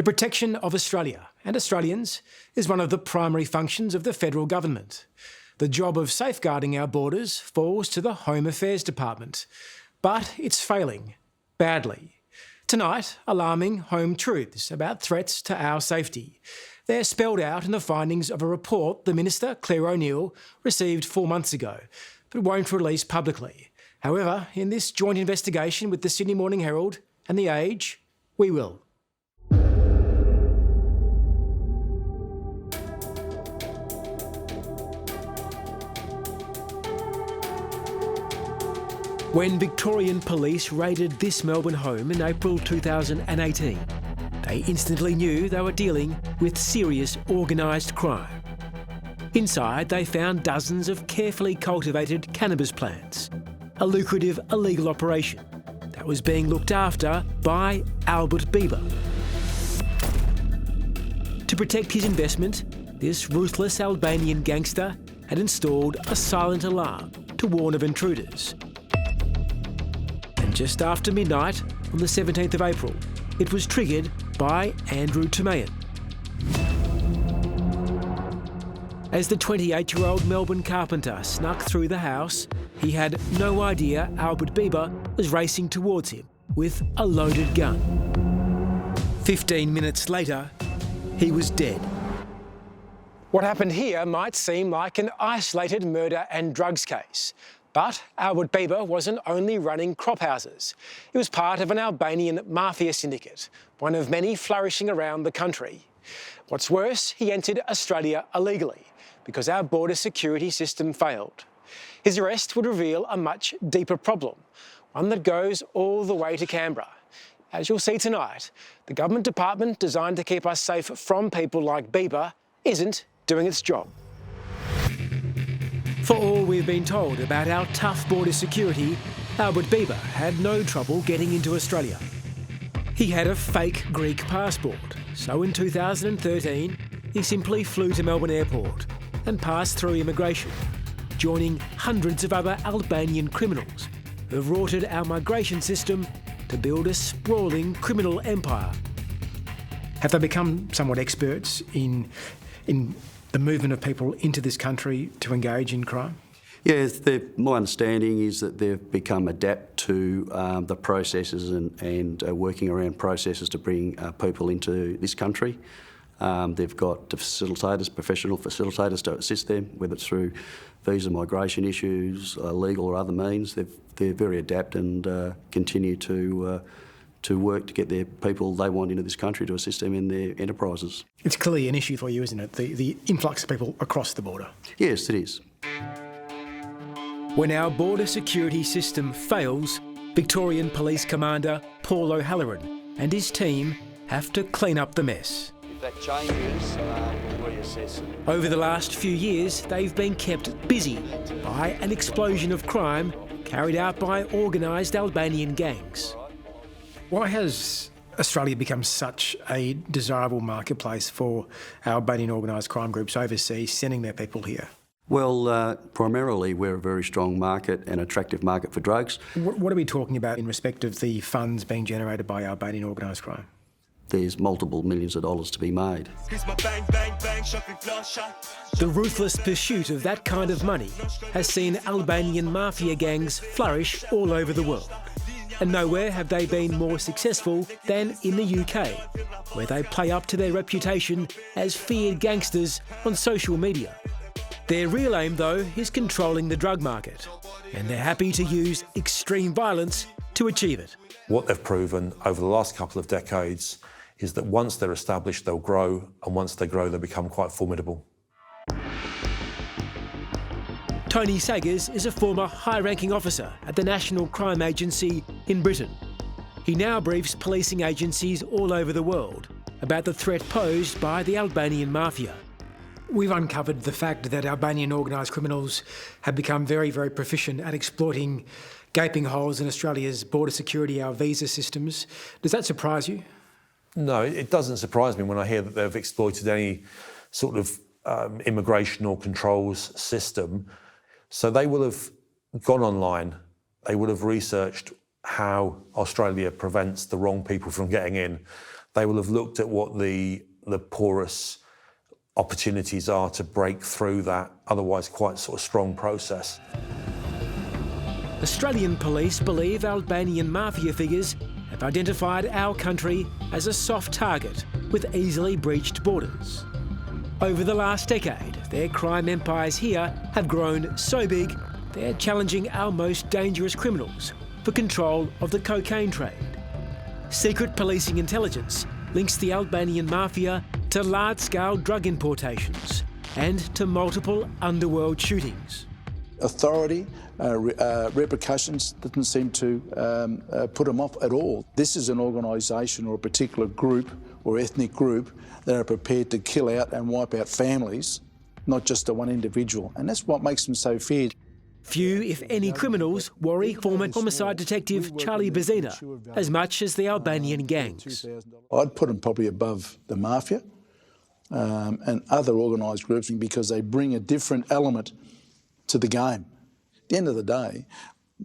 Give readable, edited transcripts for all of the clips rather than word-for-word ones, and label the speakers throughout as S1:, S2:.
S1: The protection of Australia and Australians is one of the primary functions of the federal government. The job of safeguarding our borders falls to the Home Affairs Department, but it's failing badly. Tonight, alarming home truths about threats to our safety. They're spelled out in the findings of a report the Minister, Claire O'Neill, received 4 months ago, but won't release publicly. However, in this joint investigation with the Sydney Morning Herald and The Age, we will. When Victorian police raided this Melbourne home in April 2018, they instantly knew they were dealing with serious organised crime. Inside, they found dozens of carefully cultivated cannabis plants, a lucrative illegal operation that was being looked after by Albert Bieber. To protect his investment, this ruthless Albanian gangster had installed a silent alarm to warn of intruders. And just after midnight on the 17th of April, it was triggered by Andrew Tamayan. As the 28-year-old Melbourne carpenter snuck through the house, he had no idea Albert Bieber was racing towards him with a loaded gun. 15 minutes later, he was dead. What happened here might seem like an isolated murder and drugs case. But Albert Bieber wasn't only running crop houses. He was part of an Albanian mafia syndicate, one of many flourishing around the country. What's worse, he entered Australia illegally because our border security system failed. His arrest would reveal a much deeper problem, one that goes all the way to Canberra. As you'll see tonight, the government department designed to keep us safe from people like Bieber isn't doing its job. For all we've been told about our tough border security, Albert Bieber had no trouble getting into Australia. He had a fake Greek passport, so in 2013, he simply flew to Melbourne Airport and passed through immigration, joining hundreds of other Albanian criminals who have rorted our migration system to build a sprawling criminal empire. Have they become somewhat experts in the movement of people into this country to engage in crime?
S2: Yes, my understanding is that they've become adept to the processes and working around processes to bring people into this country. They've got facilitators, professional facilitators to assist them, whether it's through visa migration issues, legal or other means. They're very adept and continue to work to get their people they want into this country to assist them in their enterprises.
S1: It's clearly an issue for you, isn't it? The influx of people across the border.
S2: Yes, it is.
S1: When our border security system fails, Victorian Police Commander Paul O'Halloran and his team have to clean up the mess.
S3: If that changes, we'll reassess.
S1: Over the last few years, they've been kept busy by an explosion of crime carried out by organised Albanian gangs. Why has Australia become such a desirable marketplace for Albanian organised crime groups overseas sending their people here?
S2: Well, primarily we're a very strong market and attractive market for drugs.
S1: What are we talking about in respect of the funds being generated by Albanian organised crime?
S2: There's multiple millions of dollars to be made.
S1: The ruthless pursuit of that kind of money has seen Albanian mafia gangs flourish all over the world. And nowhere have they been more successful than in the UK, where they play up to their reputation as feared gangsters on social media. Their real aim, though, is controlling the drug market, and they're happy to use extreme violence to achieve it.
S4: What they've proven over the last couple of decades is that once they're established, they'll grow, and once they grow, they become quite formidable.
S1: Tony Sagers is a former high-ranking officer at the National Crime Agency in Britain. He now briefs policing agencies all over the world about the threat posed by the Albanian mafia. We've uncovered the fact that Albanian organised criminals have become very, very proficient at exploiting gaping holes in Australia's border security, our visa systems. Does that surprise you?
S4: No, it doesn't surprise me when I hear that they've exploited any sort of immigration or controls system. So they will have gone online, they would have researched how Australia prevents the wrong people from getting in. They will have looked at what the porous opportunities are to break through that otherwise quite sort of strong process.
S1: Australian police believe Albanian mafia figures have identified our country as a soft target with easily breached borders. Over the last decade, their crime empires here have grown so big, they're challenging our most dangerous criminals for control of the cocaine trade. Secret policing intelligence links the Albanian mafia to large-scale drug importations and to multiple underworld shootings.
S5: Authority, repercussions doesn't seem to put them off at all. This is an organisation or a particular group or ethnic group that are prepared to kill out and wipe out families, not just the one individual. And that's what makes them so feared.
S1: Few, if any, criminals worry former homicide detective Charlie Bazina as much as the Albanian gangs.
S5: I'd put them probably above the mafia and other organised groups because they bring a different element to the game. At the end of the day,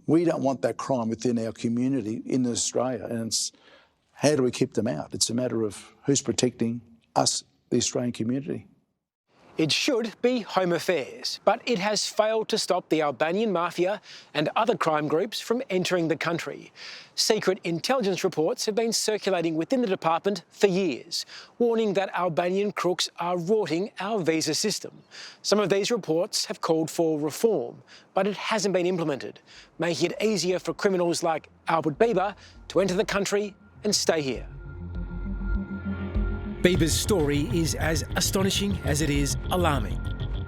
S5: we don't want that crime within our community in Australia, and it's how do we keep them out? It's a matter of who's protecting us, the Australian community.
S1: It should be Home Affairs, but it has failed to stop the Albanian mafia and other crime groups from entering the country. Secret intelligence reports have been circulating within the department for years, warning that Albanian crooks are rorting our visa system. Some of these reports have called for reform, but it hasn't been implemented, making it easier for criminals like Albert Bieber to enter the country and stay here. Bieber's story is as astonishing as it is alarming.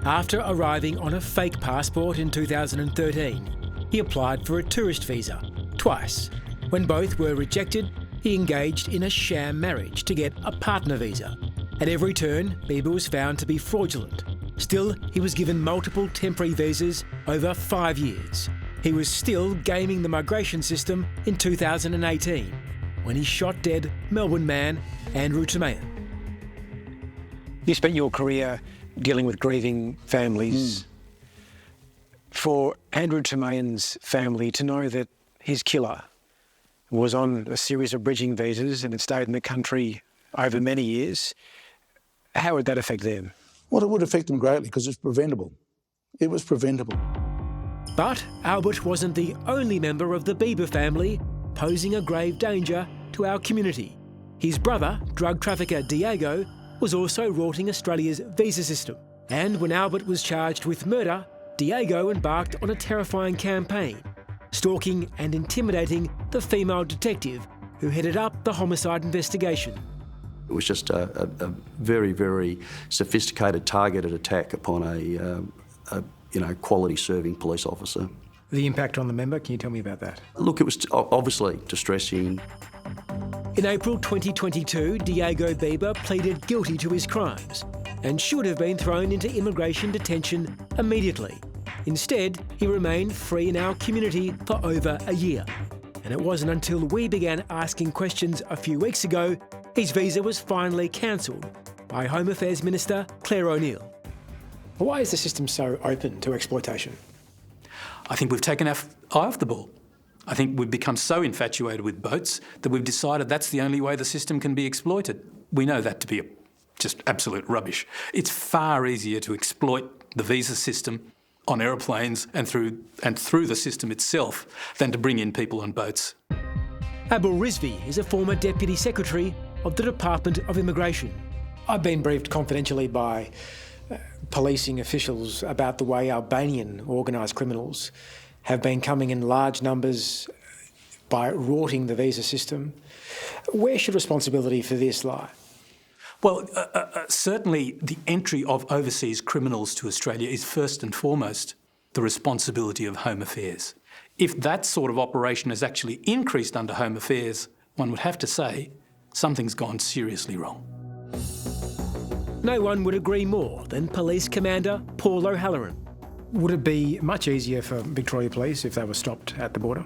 S1: After arriving on a fake passport in 2013, he applied for a tourist visa twice. When both were rejected, he engaged in a sham marriage to get a partner visa. At every turn, Bieber was found to be fraudulent. Still, he was given multiple temporary visas over 5 years. He was still gaming the migration system in 2018, when he shot dead Melbourne man Andrew Tamayan. You spent your career dealing with grieving families. For Andrew Tamayan's family to know that his killer was on a series of bridging visas and had stayed in the country over many years, how would that affect them?
S5: Well, it would affect them greatly because it's preventable. It was preventable.
S1: But Albert wasn't the only member of the Bieber family posing a grave danger to our community. His brother, drug trafficker Diego, was also rorting Australia's visa system. And when Albert was charged with murder, Diego embarked on a terrifying campaign, stalking and intimidating the female detective who headed up the homicide investigation.
S2: It was just a very, very sophisticated, targeted attack upon a quality serving police officer.
S1: The impact on the member, can you tell me about that?
S2: Look, it was obviously distressing.
S1: In April 2022, Diego Bieber pleaded guilty to his crimes and should have been thrown into immigration detention immediately. Instead, he remained free in our community for over a year. And it wasn't until we began asking questions a few weeks ago, his visa was finally cancelled by Home Affairs Minister Claire O'Neill. Why is the system so open to exploitation?
S6: I think we've taken our eye off the ball. I think we've become so infatuated with boats that we've decided that's the only way the system can be exploited. We know that to be just absolute rubbish. It's far easier to exploit the visa system on aeroplanes and through the system itself than to bring in people on boats.
S1: Abul Rizvi is a former Deputy Secretary of the Department of Immigration. I've been briefed confidentially by policing officials about the way Albanian organised criminals have been coming in large numbers by rorting the visa system. Where should responsibility for this lie?
S6: Well, certainly the entry of overseas criminals to Australia is first and foremost the responsibility of Home Affairs. If that sort of operation has actually increased under Home Affairs, one would have to say something's gone seriously wrong.
S1: No one would agree more than Police Commander Paul O'Halloran. Would it be much easier for Victoria Police if they were stopped at the border?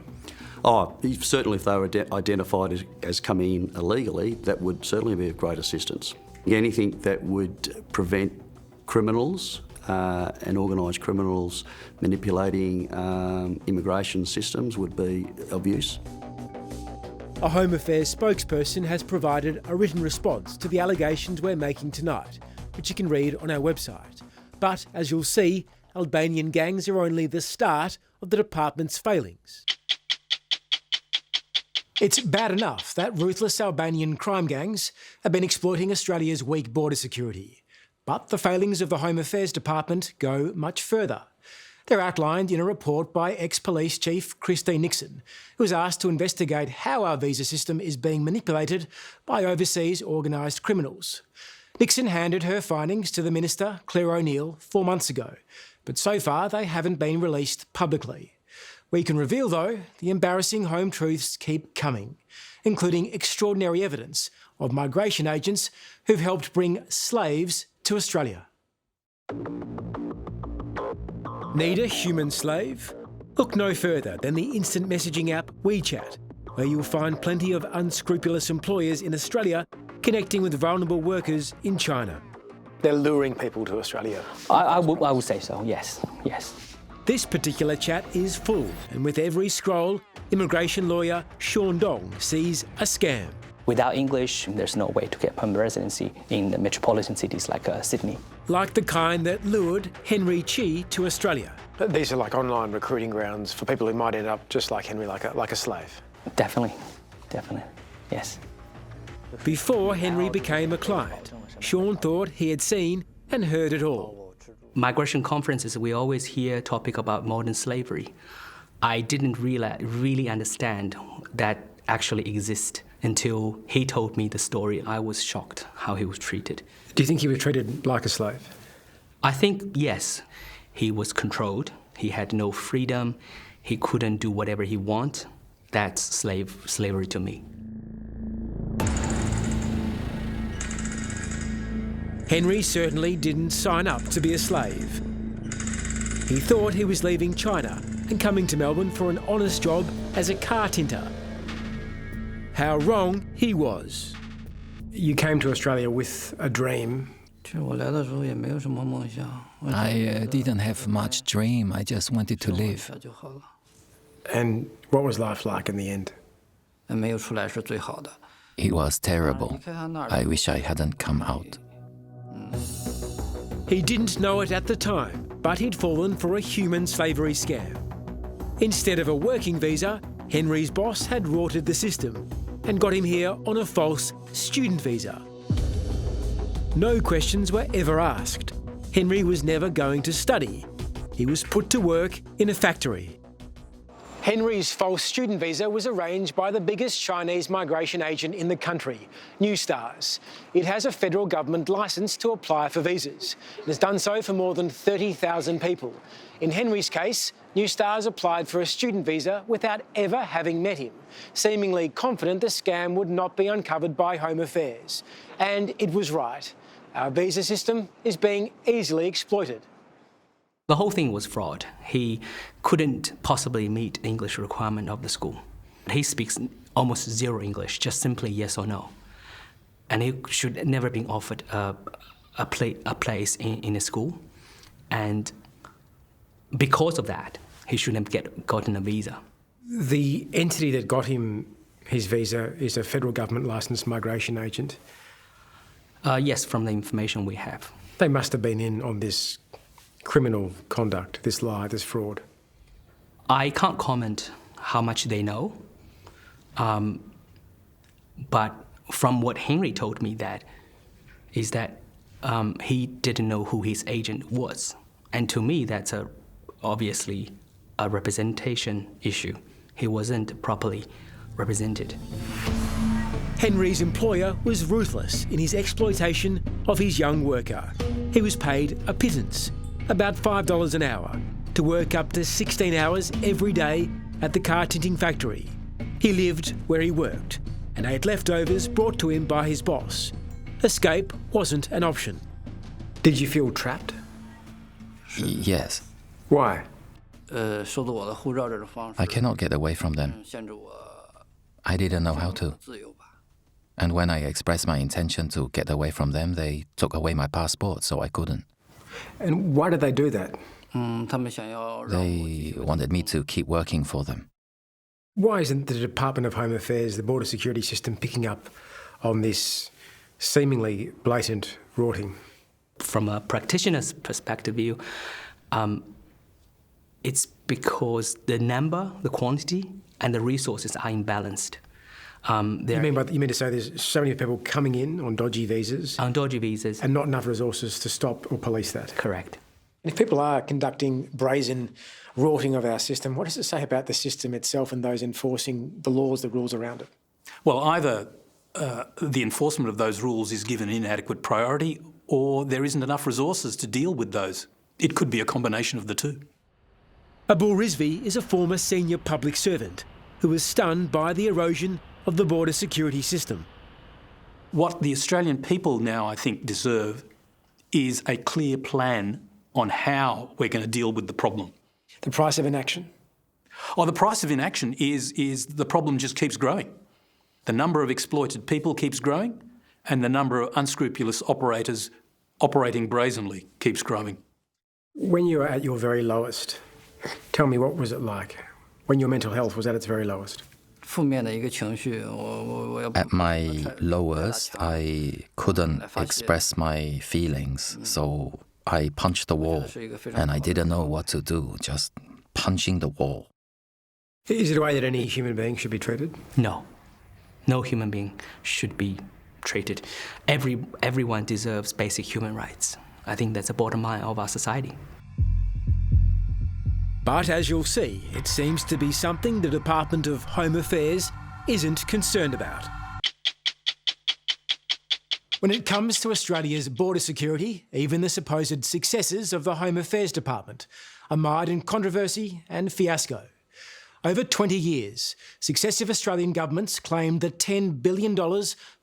S2: Oh, certainly if they were identified as coming in illegally, that would certainly be of great assistance. Anything that would prevent criminals and organised criminals manipulating immigration systems would be of use.
S1: A Home Affairs spokesperson has provided a written response to the allegations we're making tonight, which you can read on our website. But, as you'll see, Albanian gangs are only the start of the department's failings. It's bad enough that ruthless Albanian crime gangs have been exploiting Australia's weak border security. But the failings of the Home Affairs Department go much further. They're outlined in a report by ex-police chief Christine Nixon, who was asked to investigate how our visa system is being manipulated by overseas organised criminals. Nixon handed her findings to the Minister, Claire O'Neill, 4 months ago, but so far they haven't been released publicly. We can reveal, though, the embarrassing home truths keep coming, including extraordinary evidence of migration agents who've helped bring slaves to Australia. Need a human slave? Look no further than the instant messaging app WeChat, where you'll find plenty of unscrupulous employers in Australia connecting with vulnerable workers in China.
S7: They're luring people to Australia.
S8: I would say so, yes.
S1: This particular chat is full, and with every scroll, immigration lawyer Sean Dong sees a scam.
S8: Without English, there's no way to get permanent residency in the metropolitan cities like Sydney.
S1: Like the kind that lured Henry Chi to Australia.
S7: These are like online recruiting grounds for people who might end up just like Henry, like a slave.
S8: Definitely, yes.
S1: Before Henry became a client, Sean thought he had seen and heard it all.
S8: Migration conferences, we always hear topic about modern slavery. I didn't really understand that actually exists until he told me the story. I was shocked how he was treated.
S1: Do you think he was treated like a slave?
S8: I think, yes. He was controlled. He had no freedom. He couldn't do whatever he wanted. That's slavery to me.
S1: Henry certainly didn't sign up to be a slave. He thought he was leaving China and coming to Melbourne for an honest job as a car tinter. How wrong he was. You came to Australia with a dream.
S9: I didn't have much dream, I just wanted to live.
S1: And what was life like in the end?
S9: It was terrible. I wish I hadn't come out.
S1: He didn't know it at the time, but he'd fallen for a human slavery scam. Instead of a working visa, Henry's boss had rorted the system and got him here on a false student visa. No questions were ever asked. Henry was never going to study. He was put to work in a factory. Henry's false student visa was arranged by the biggest Chinese migration agent in the country, New Stars. It has a federal government licence to apply for visas. It has done so for more than 30,000 people. In Henry's case, New Stars applied for a student visa without ever having met him, seemingly confident the scam would not be uncovered by Home Affairs. And it was right. Our visa system is being easily exploited.
S8: The whole thing was fraud. He couldn't possibly meet the English requirement of the school. He speaks almost zero English, just simply yes or no. And he should never been offered a place in a school. And because of that, he shouldn't have gotten a visa.
S1: The entity that got him his visa is a federal government licensed migration agent.
S8: Yes, from the information we have.
S1: They must have been in on this criminal conduct, this lie, this fraud.
S8: I can't comment how much they know, but from what Henry told me is that he didn't know who his agent was. And to me, that's obviously a representation issue. He wasn't properly represented.
S1: Henry's employer was ruthless in his exploitation of his young worker. He was paid a pittance, about $5 an hour, to work up to 16 hours every day at the car tinting factory. He lived where he worked and ate leftovers brought to him by his boss. Escape wasn't an option. Did you feel trapped?
S9: Yes.
S1: Why?
S9: I cannot get away from them. I didn't know how to. And when I expressed my intention to get away from them, they took away my passport, so I couldn't.
S1: And why did they do that?
S9: They wanted me to keep working for them.
S10: Why isn't the Department of Home Affairs, the border security system, picking up on this seemingly blatant rorting?
S8: From a practitioner's perspective view, it's because the number, the quantity, and the resources are imbalanced.
S10: You mean to say there's so many people coming in on dodgy visas?
S8: On dodgy visas.
S10: And not enough resources to stop or police that?
S8: Correct.
S11: If people are conducting brazen rorting of our system, what does it say about the system itself and those enforcing the laws, the rules around it?
S6: Well, either the enforcement of those rules is given inadequate priority or there isn't enough resources to deal with those. It could be a combination of the two.
S1: Abul Rizvi is a former senior public servant who was stunned by the erosion of the border security system.
S6: What the Australian people now, I think, deserve is a clear plan on how we're going to deal with the problem.
S11: The price of inaction?
S6: Oh, the price of inaction is the problem just keeps growing. The number of exploited people keeps growing and the number of unscrupulous operators operating brazenly keeps growing.
S10: When you were at your very lowest, tell me, what was it like when your mental health was at its very lowest?
S9: At my lowest, I couldn't express my feelings, so I punched the wall, and I didn't know what to do, just punching the wall.
S10: Is it a way that any human being should be treated?
S8: No. No human being should be treated. Everyone deserves basic human rights. I think that's the bottom line of our society.
S1: But as you'll see, it seems to be something the Department of Home Affairs isn't concerned about. When it comes to Australia's border security, even the supposed successes of the Home Affairs Department are mired in controversy and fiasco. Over 20 years, successive Australian governments claimed that $10 billion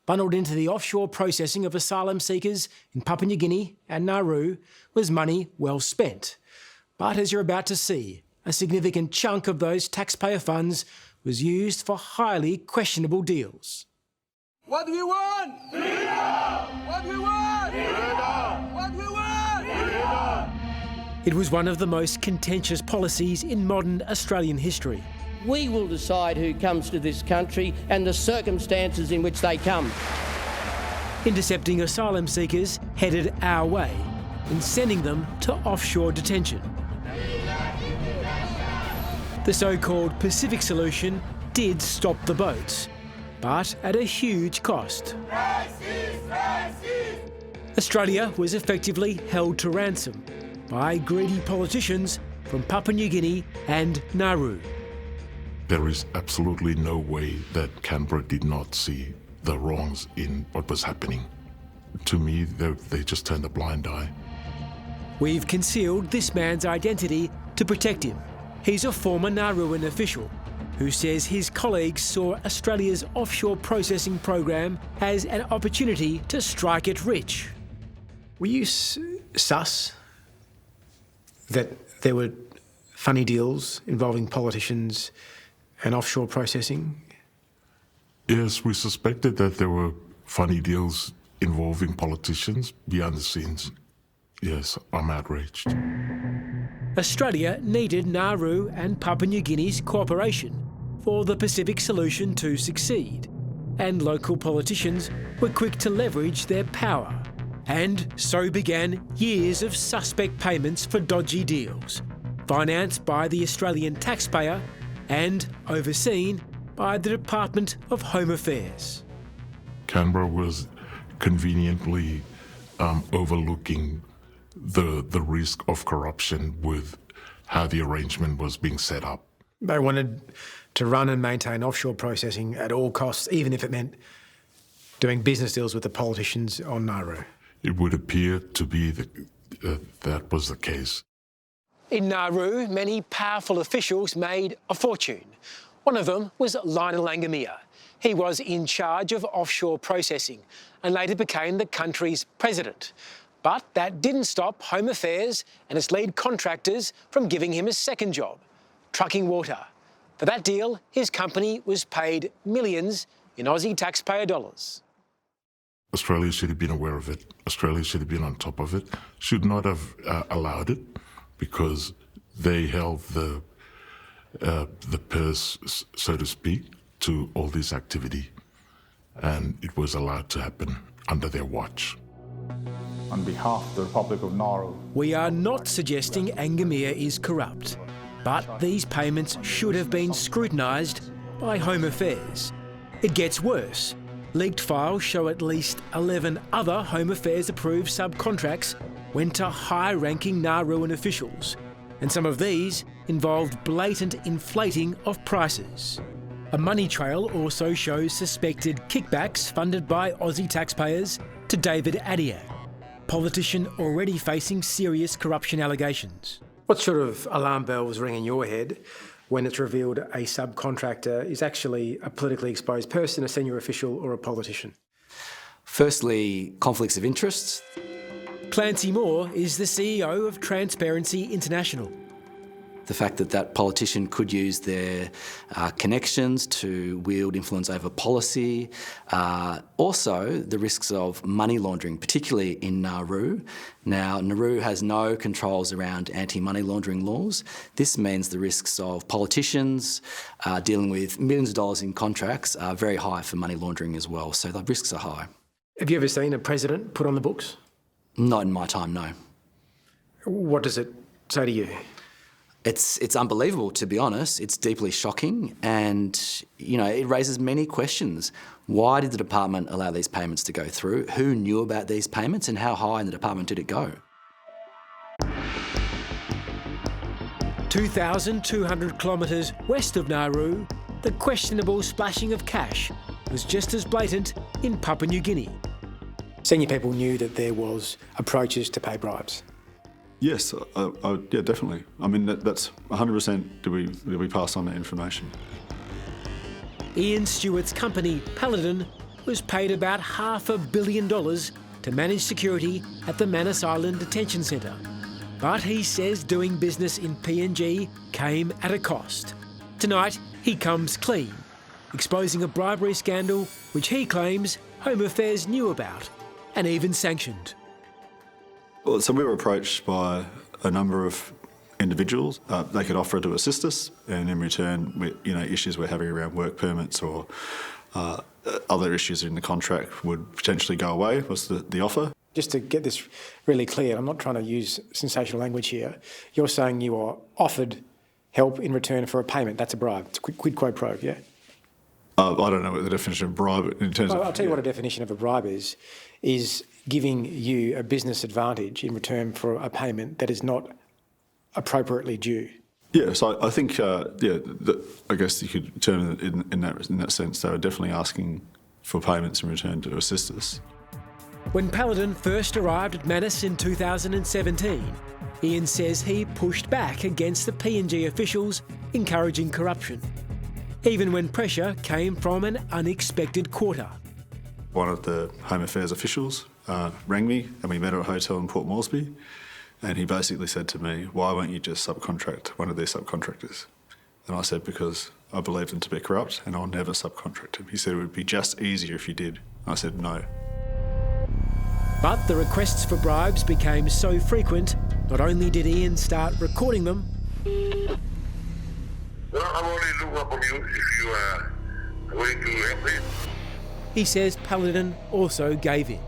S1: bundled into the offshore processing of asylum seekers in Papua New Guinea and Nauru was money well spent. But as you're about to see, a significant chunk of those taxpayer funds was used for highly questionable deals.
S3: What do we want? Freedom! What do we want? Freedom! What do we want? Freedom!
S1: It was one of the most contentious policies in modern Australian history.
S12: We will decide who comes to this country and the circumstances in which they come.
S1: Intercepting asylum seekers headed our way and sending them to offshore detention. The so-called Pacific solution did stop the boats, but at a huge cost. Australia was effectively held to ransom by greedy politicians from Papua New Guinea and Nauru.
S13: There is absolutely no way that Canberra did not see the wrongs in what was happening. To me, they just turned a blind eye.
S1: We've concealed this man's identity to protect him. He's a former Nauruan official who says his colleagues saw Australia's offshore processing program as an opportunity to strike it rich.
S10: Were you sus that there were funny deals involving politicians and offshore processing?
S13: Yes, we suspected that there were funny deals involving politicians behind the scenes. Yes, I'm outraged.
S1: Australia needed Nauru and Papua New Guinea's cooperation for the Pacific solution to succeed, and local politicians were quick to leverage their power. And so began years of suspect payments for dodgy deals, financed by the Australian taxpayer and overseen by the Department of Home Affairs.
S13: Canberra was conveniently overlooking the risk of corruption with how the arrangement was being set up.
S10: They wanted to run and maintain offshore processing at all costs, even if it meant doing business deals with the politicians on Nauru.
S13: It would appear to be that was the case.
S11: In Nauru, many powerful officials made a fortune. One of them was Lionel Angamia. He was in charge of offshore processing and later became the country's president. But that didn't stop Home Affairs and its lead contractors from giving him a second job, trucking water. For that deal, his company was paid millions in Aussie taxpayer dollars.
S13: Australia should have been aware of it. Australia should have been on top of it, should not have allowed it, because they held the the purse, so to speak, to all this activity. And it was allowed to happen under their watch.
S14: On behalf of the Republic of Nauru,
S1: we are not suggesting Angamea is corrupt, but these payments should have been scrutinised by Home Affairs. It gets worse. Leaked files show at least 11 other Home Affairs-approved subcontracts went to high-ranking Nauruan officials, and some of these involved blatant inflating of prices. A money trail also shows suspected kickbacks funded by Aussie taxpayers to David Adiak, politician already facing serious corruption allegations.
S10: What sort of alarm bells ring in your head when it's revealed a subcontractor is actually a politically exposed person, a senior official or a politician?
S15: Firstly, conflicts of interest.
S1: Clancy Moore is the CEO of Transparency International.
S15: The fact that that politician could use their connections to wield influence over policy. Also, the risks of money laundering, particularly in Nauru. Now, Nauru has no controls around anti-money laundering laws. This means the risks of politicians dealing with millions of dollars in contracts are very high for money laundering as well, so the risks are high.
S10: Have you ever seen a president put on the books?
S15: Not in my time, no.
S10: What does it say to you?
S15: It's unbelievable, to be honest. It's deeply shocking and, you know, it raises many questions. Why did the department allow these payments to go through? Who knew about these payments and how high in the department did it go?
S1: 2,200 kilometres west of Nauru, the questionable splashing of cash was just as blatant in Papua New Guinea.
S10: Senior people knew that there was approaches to pay bribes.
S16: Yes, yeah, definitely. I mean, that's 100% do we pass on that information.
S1: Ian Stewart's company, Paladin, was paid about $500 million to manage security at the Manus Island Detention Centre. But he says doing business in PNG came at a cost. Tonight, he comes clean, exposing a bribery scandal which he claims Home Affairs knew about and even sanctioned.
S16: Well, so we were approached by a number of individuals. They could offer to assist us, and in return, issues we're having around work permits or other issues in the contract would potentially go away, was the offer.
S10: Just to get this really clear, I'm not trying to use sensational language here. You're saying you are offered help in return for a payment. That's a bribe. It's a quid pro quo, yeah?
S16: I don't know what the definition of bribe in terms of...
S10: I'll tell you what a definition of a bribe is giving you a business advantage in return for a payment that is not appropriately due.
S16: Yeah, so I think, I guess you could term it in that sense. They were definitely asking for payments in return to assist us.
S1: When Paladin first arrived at Manus in 2017, Ian says he pushed back against the PNG officials encouraging corruption, even when pressure came from an unexpected quarter.
S16: One of the Home Affairs officials rang me and we met at a hotel in Port Moresby, and he basically said to me, why won't you just subcontract one of their subcontractors? And I said, because I believe them to be corrupt and I'll never subcontract him. He said it would be just easier if you did. And I said no.
S1: But the requests for bribes became so frequent, not only did Ian start recording them,
S17: Well, I'm only looking up you if you are going to help me.
S1: He says Paladin also gave in,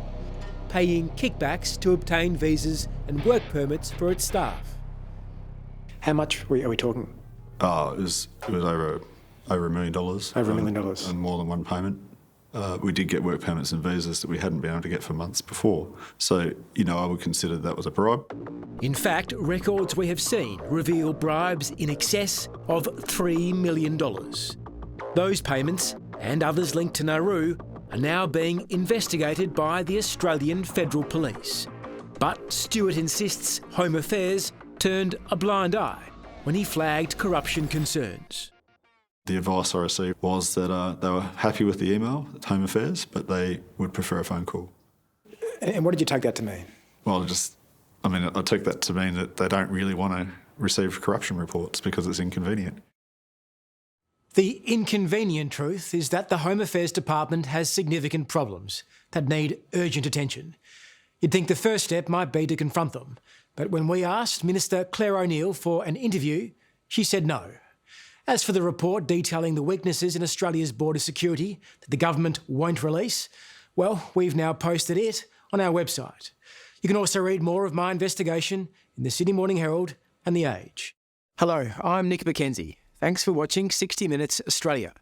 S1: paying kickbacks to obtain visas and work permits for its staff.
S10: How much are we talking?
S16: It was over $1 million.
S10: Over $1 million.
S16: And more than one payment. We did get work permits and visas that we hadn't been able to get for months before. So, I would consider that was a bribe.
S1: In fact, records we have seen reveal bribes in excess of $3 million. Those payments, and others linked to Nauru, are now being investigated by the Australian Federal Police. But Stewart insists Home Affairs turned a blind eye when he flagged corruption concerns.
S16: The advice I received was that they were happy with the email at Home Affairs, but they would prefer a phone call.
S10: And what did you take that to mean?
S16: Well, I took that to mean that they don't really want to receive corruption reports because it's inconvenient.
S1: The inconvenient truth is that the Home Affairs Department has significant problems that need urgent attention. You'd think the first step might be to confront them, but when we asked Minister Claire O'Neill for an interview, she said no. As for the report detailing the weaknesses in Australia's border security that the government won't release, well, we've now posted it on our website. You can also read more of my investigation in the Sydney Morning Herald and The Age. Hello, I'm Nick McKenzie. Thanks for watching 60 Minutes Australia.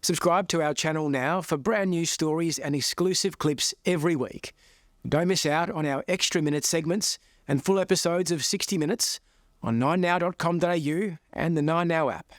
S1: Subscribe to our channel now for brand new stories and exclusive clips every week. Don't miss out on our extra minute segments and full episodes of 60 Minutes on 9now.com.au and the 9Now app.